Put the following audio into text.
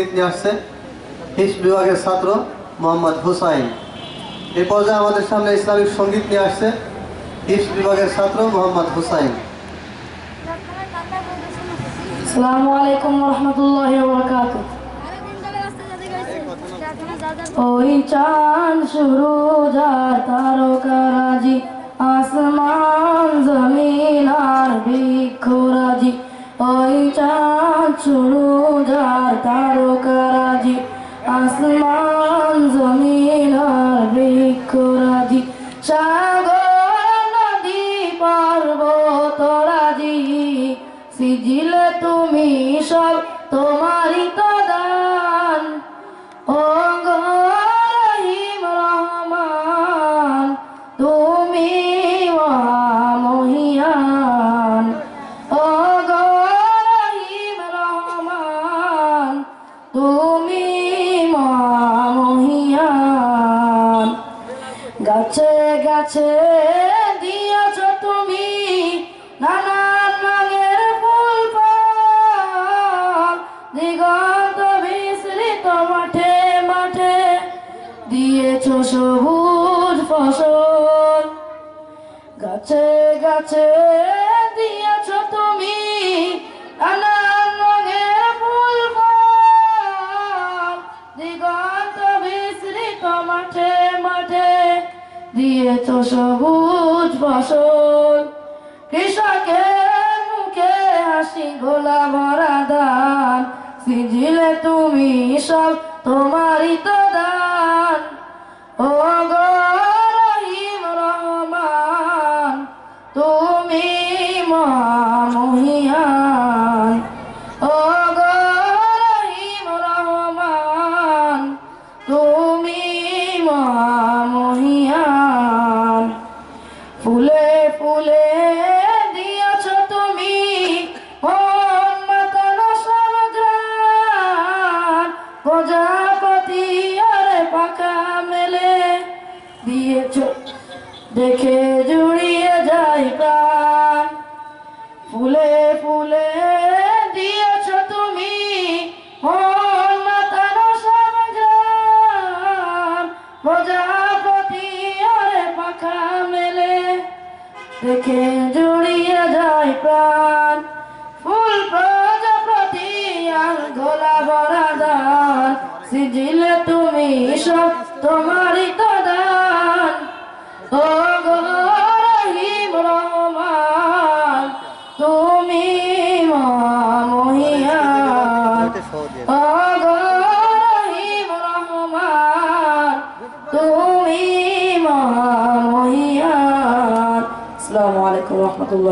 সঙ্গীত নিয়ে আসছে হিফজ বিভাগের ছাত্র মোহাম্মদ হুসাইন। এই পর্যায়ে আমাদের সামনে ইসলামিক সঙ্গীত নিয়ে আসছে হিফজ বিভাগের ছাত্র মোহাম্মদ হুসাইন। আসসালামু আলাইকুম ওয়া রাহমাতুল্লাহি ওয়া বারাকাতুহু। ওই চাঁদ সুরজ আর তারকারাজি, আসমান জমিন আর বৃক্ষরাজি। ওই চাঁদ সুরজ আর তারকারাজি, আসমান জমিন আর বৃক্ষরাজি। সাগর নদী পর্বতরাজি, সিজিলে তুমি সব তোমারই তো দান। ও গো রহিম রহমান, তুমি মহামহিয়ান। ও গো রহিম রহমান, তুমি মহামহিয়ান। গাছে গাছে দিয়েছ তুমি নানান রঙের ফুল ফল, দিগন্ত বিস্তৃত মাঠে মাঠে দিয়েছ সবুজ ফসল। গাছে গাছে দিয়েছ তুমি নানান রঙের ফুল ফল, দিগন্ত বিস্তৃত মাঠে মাঠে দিয়েছ সবুজ ফসল। কৃষকের মুখে হাসি গোলা ভরা দান, সিজিলে তুমি সব তোমারই তো দান। ও গো রহিম রহমান, তুমি মহামহিয়ান। ও গো রহিম রহমান, তুমি মহামহিয়ান। ফুলে ফুলে দিয়েছ তুমি মন মাতানো সব গ্রাণ, প্রজাপতি আর পাখা মেলে দিয়েছ দেখে জুড়িয়ে যায় প্রাণ। ফুলে ফুলে দিয়েছ তুমি মন মাতানো সব গ্রাণ, প্রজাপতি আর পাখা মেলে দেখে জুড়িয়ে যায় প্রাণ। ফুল প্রজাপতি আর গোলা ভরা দান, সিজিলে তুমি সব তোমারই তো দান। ও গো রহিম রহমান, তুমি মহামহিয়ান। ও গো রহিম রহমান, তুমি মহামহিয়ান। আসসালামু আলাইকুম ওয়া রাহমাতুল্লাহি।